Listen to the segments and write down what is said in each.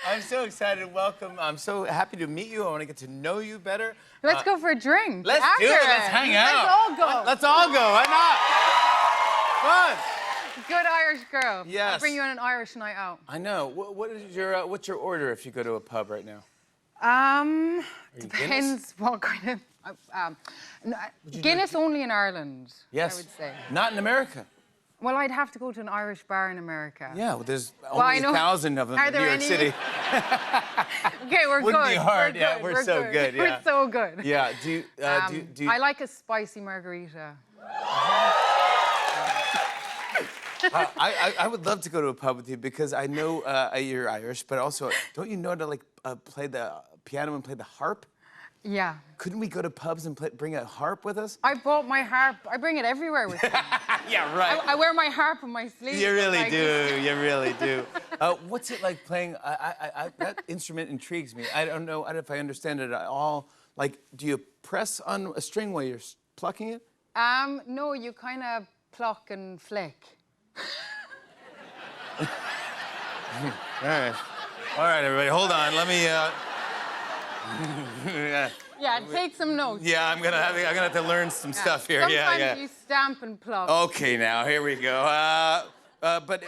I'm so excited. Welcome. I'm so happy to meet you. I want to get to know you better. Let's go for a drink. Let's do it. Let's hang out. Let's all go. Let's all go. Why not? Fun. Good Irish girl. Yes. I'll bring you on an Irish night out. I know. What's your order if you go to a pub right now? Depends what kind of. Guinness only in Ireland. Yes. I would say. Not in America. Well, I'd have to go to an Irish bar in America. Yeah, well, there's only 1,000 of them in New York City. Okay, we're Wouldn't good. be hard. We're Yeah, good. we're so good. Yeah. We're so good. Yeah. Do you? I like a spicy margarita. I would love to go to a pub with you because I know you're Irish, but also don't you know how to play the piano and play the harp? Yeah. Couldn't we go to pubs and bring a harp with us? I bought my harp. I bring it everywhere with me. Yeah, right. I wear my harp on my sleeve. You really do. You really do. What's it like playing? That instrument intrigues me. I don't know if I understand it at all. Like, do you press on a string while you're plucking it? No, you kind of pluck and flick. All right, everybody, hold on. Let me. Yeah, take some notes. Yeah, I'm gonna have to learn some stuff here. Sometimes you stamp and pluck. Okay, now here we go. But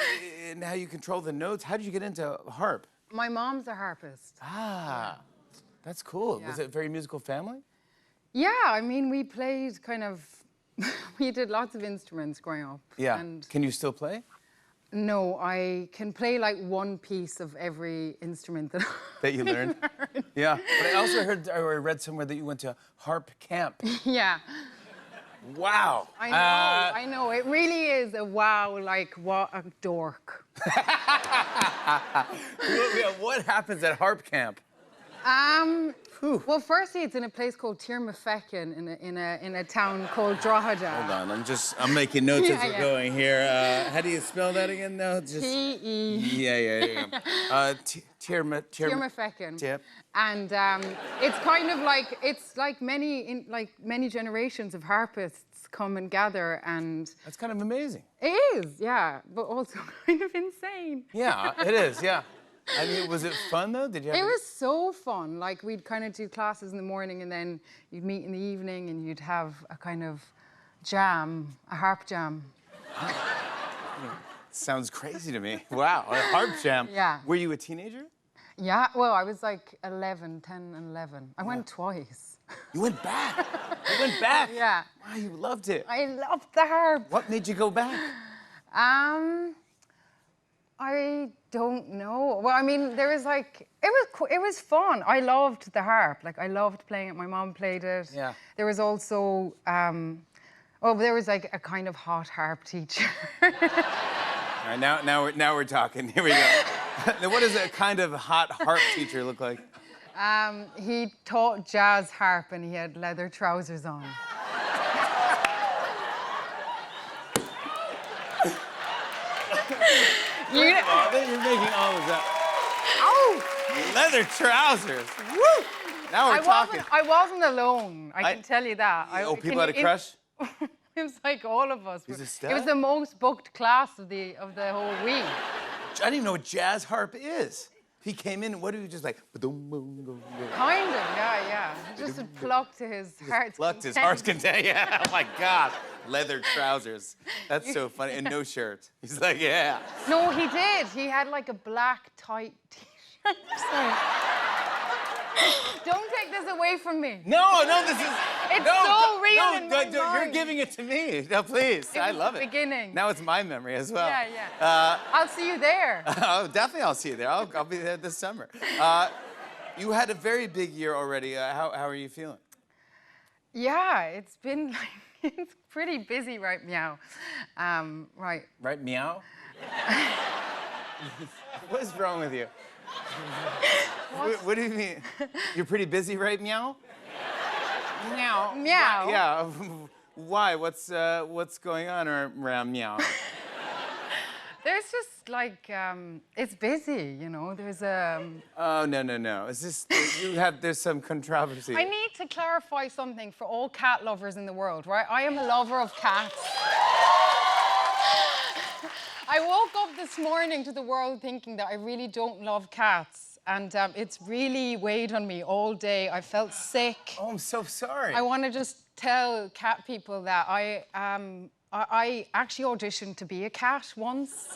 now you control the notes. How did you get into harp? My mom's a harpist. Ah, that's cool. Yeah. Was it a very musical family? Yeah, I mean, we played kind of. We did lots of instruments growing up. Yeah. And Can you still play? no, I can play like one piece of every instrument That you learned? Yeah. But I also heard or read somewhere that you went to harp camp. Yeah. Wow. I know. It really is a wow, like, what a dork. What happens at harp camp? Well, firstly, it's in a place called Tirmafeckin in a town called Drogheda. Hold on, I'm making notes as we're Yeah. going here. How do you spell that again? No, just T-E. Yeah. Tirmafeckin. Yep. And it's kind of like many generations of harpists come and gather, and That's kind of amazing. it is, yeah, but also kind of insane. Yeah, it is. Yeah. I mean, was it fun though? Did you? It was so fun. Like, we'd kind of do classes in the morning, and then you'd meet in the evening, and you'd have a kind of jam, a harp jam. Sounds crazy to me. Wow, a harp jam. Yeah. Were you a teenager? Yeah, well, I was like 10 and 11. I went twice. You went back. You went back. Yeah. Wow, you loved it. I loved the harp. What made you go back? I don't know. Well, I mean, there was like, it was fun. I loved the harp. Like, I loved playing it. My mom played it. Yeah. There was also, there was like a kind of hot harp teacher. All right, now we're talking. Here we go. Now, what does a kind of hot harp teacher look like? He taught jazz harp, and he had leather trousers on. You're making all of that. Oh! Leather trousers. Woo! Now we're talking. I wasn't alone. I can tell you that. People had a crush? It was like all of us. Is it It Stella? was the most booked class of the whole week. I didn't even know what jazz harp is. He came in, what did he just like? Kind of, yeah. Just plucked to his heart's Plucked his content. heart's content. Yeah, oh my God. Leather trousers. That's so funny. And no shirt. He's like, yeah. No, he did. He had like a black tight t-shirt. Don't take this away from me. No, this is. It's no, so real no, in my You're mind. giving it to me. No, please. I was love the it. beginning. Now it's my memory as well. Yeah. I'll see you there. Oh, definitely I'll see you there. I'll be there this summer. You had a very big year already. How are you feeling? Yeah, it's been like, it's pretty busy right now. Right. Right, meow? What's wrong with you? What do you mean? You're pretty busy, right, meow? Meow. Meow. Yeah. Why? What's going on around meow? There's just like, it's busy, you know, there's Oh, no. Is this, there's some controversy. I need to clarify something for all cat lovers in the world, right? I am a lover of cats. I woke up this morning to the world thinking that I really don't love cats. and it's really weighed on me all day. I felt sick. Oh, I'm so sorry. I want to just tell cat people that I actually auditioned to be a cat once.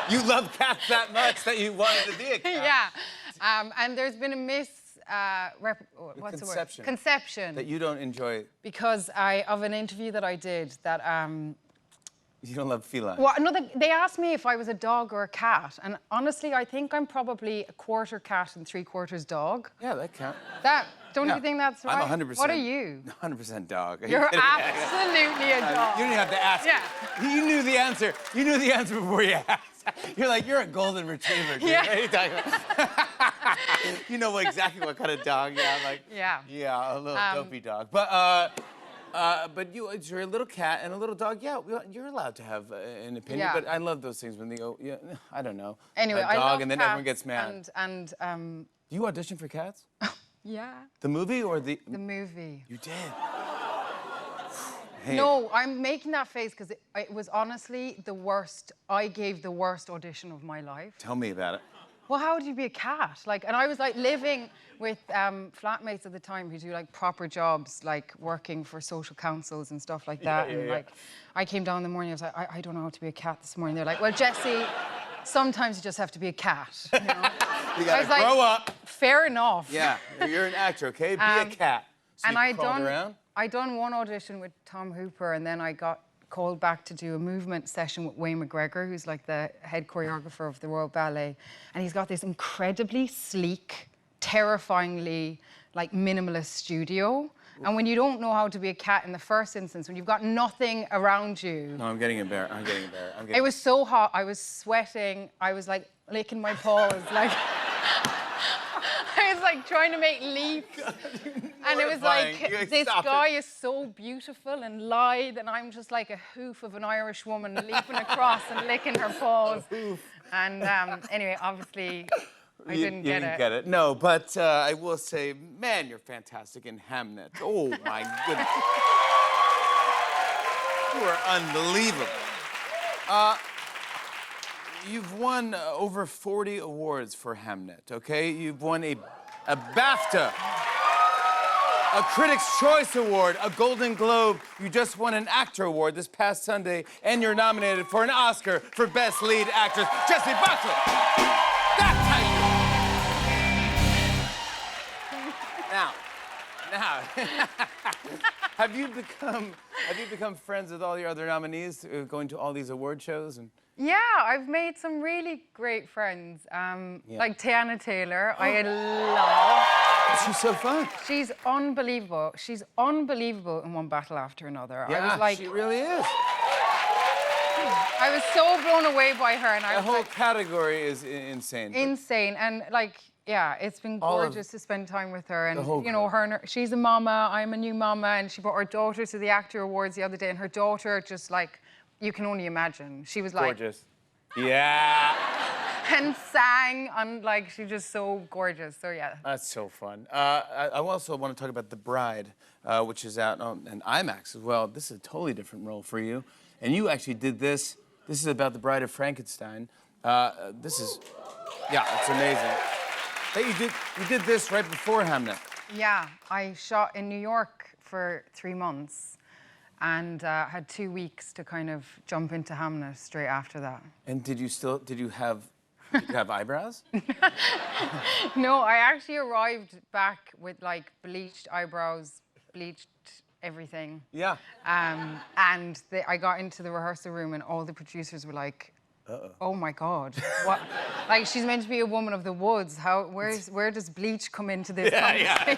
You love cats that much that you wanted to be a cat. Yeah, and there's been a what's the word? Conception. That you don't enjoy. Because of an interview that I did that. You don't love feline. Well, no, they asked me if I was a dog or a cat, and honestly, I think I'm probably a quarter cat and 3/4 dog. Yeah, that counts. Don't you think that's right? I'm 100%. What are you? 100% dog. Are you You're kidding? absolutely a dog. You didn't have to ask. Yeah. You knew the answer. You knew the answer before you asked. You're like, you're a golden retriever, dude. Yeah. What are you talking about? You know exactly what kind of dog. Yeah, I'm like. Yeah. Yeah, a little dopey dog. But you're a little cat and a little dog. Yeah, you're allowed to have an opinion. Yeah. But I love those things when they go. Yeah, I don't know. Anyway, a I dog, love and then cats everyone gets mad. And Do you audition for cats? yeah, The movie or the? the movie. You did. Hey. No, I'm making that face because it was honestly the worst. I gave the worst audition of my life. Tell me about it. Well, how would you be a cat? Like, and I was like living with flatmates at the time who do like proper jobs, like working for social councils and stuff like that. Yeah, and yeah. like, I came down in the morning. I was like, I don't know how to be a cat this morning. They're like, well, Jessie, sometimes you just have to be a cat. You know? You gotta like, grow up. Fair enough. Yeah, you're an actor, okay? Be a cat. So And you crawled around? I done one audition with Tom Hooper, and then I got called back to do a movement session with Wayne McGregor, who's like the head choreographer of the Royal Ballet, and he's got this incredibly sleek, terrifyingly like minimalist studio. And when you don't know how to be a cat in the first instance, when you've got nothing around you. No, I'm getting embarrassed. It was so hot. I was sweating. I was like licking my paws, like. I was like trying to make leaps. And it was like, this guy is so beautiful and lithe, and I'm just like a hoof of an Irish woman leaping across and licking her paws. And anyway, obviously, I didn't get it. You didn't get it. No, but I will say, man, you're fantastic in Hamnet. Oh, my goodness. You are unbelievable. You've won over 40 awards for Hamnet, okay? You've won a BAFTA, a Critics' Choice Award, a Golden Globe. You just won an Actor Award this past Sunday, and you're nominated for an Oscar for Best Lead Actress, Jessie Buckley. That's how you... Now, have you become friends with all your other nominees, going to all these award shows? Yeah, I've made some really great friends. Like Tiana Taylor, I love. She's so fun. She's unbelievable. She's unbelievable in one battle after another. Yeah, I was like, she really is. I was so blown away by her, and I The was whole like, category is insane. insane. And like, yeah, it's been gorgeous to spend time with her. And whole you know, she's a mama. I'm a new mama, and she brought her daughter to the Actor Awards the other day, and her daughter just like. You can only imagine. She was like... Gorgeous. Yeah. And sang, and like, she's just so gorgeous. So, yeah. That's so fun. I also want to talk about The Bride, which is out on IMAX as well. This is a totally different role for you. And you actually did this. This is about the Bride of Frankenstein. This is... Yeah, it's amazing. Hey, you did this right before Hamnet. Yeah, I shot in New York for 3 months. And had 2 weeks to kind of jump into Hamnet straight after that. And did you have eyebrows? No, I actually arrived back with like bleached eyebrows, bleached everything. Yeah. And I got into the rehearsal room, and all the producers were like, oh my God, what? Like, she's meant to be a woman of the woods. Where does bleach come into this conversation? Yeah,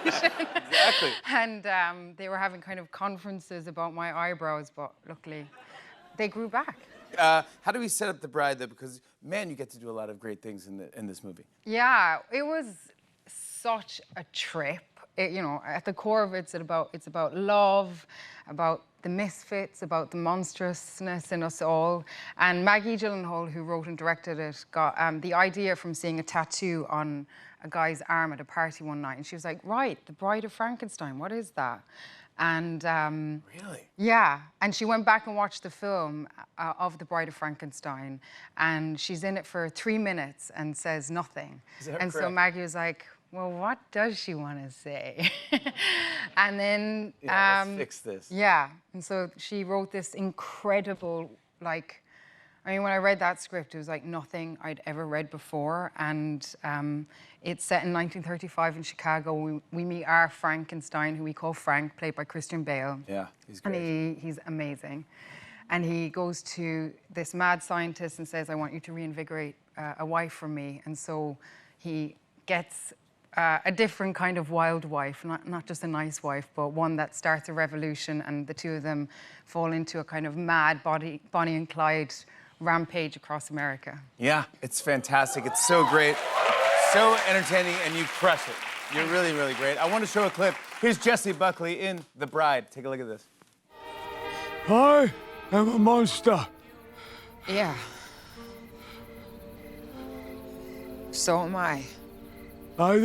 exactly. And they were having kind of conferences about my eyebrows, but luckily they grew back. How do we set up The Bride, though? Because, man, you get to do a lot of great things in this movie. Yeah, it was such a trip. You know, at the core of it's about love, about the misfits, about the monstrousness in us all. And Maggie Gyllenhaal, who wrote and directed it, got the idea from seeing a tattoo on a guy's arm at a party one night. And she was like, right, The Bride of Frankenstein, what is that? And Really? yeah, and she went back and watched the film of The Bride of Frankenstein, and she's in it for 3 minutes and says nothing. Is that and so correct? Maggie was like, well, what does she want to say? And then Yeah, let's fix this. yeah, and so she wrote this incredible, like, I mean, when I read that script, it was like nothing I'd ever read before. And it's set in 1935 in Chicago. We meet our Frankenstein, who we call Frank, played by Christian Bale. Yeah, he's great. And he's amazing. And he goes to this mad scientist and says, I want you to reinvigorate a wife for me. And so he gets a different kind of wild wife, not just a nice wife, but one that starts a revolution, and the two of them fall into a kind of mad Bonnie and Clyde rampage across America. Yeah, it's fantastic. It's so great, so entertaining, and you crush it. You're really, really great. I want to show a clip. Here's Jessie Buckley in The Bride. Take a look at this. I am a monster. Yeah. So am I. I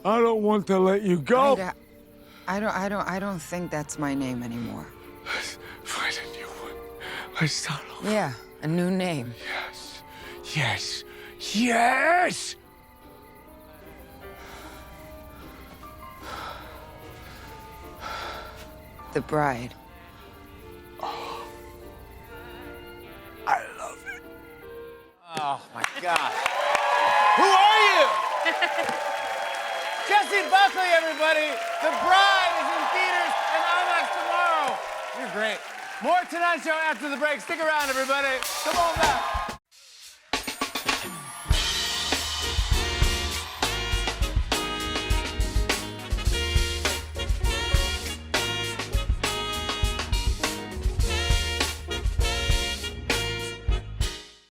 don't want to let you go. I don't think that's my name anymore. Find a new one. Let's start over. Yeah, a new name. Yes. Yes. Yes! The Bride. I love it. Oh, my God. Who are you? Jessie Buckley, everybody. The Bride is in theaters and IMAX tomorrow. You're great. More Tonight Show after the break. Stick around, everybody. Come on back.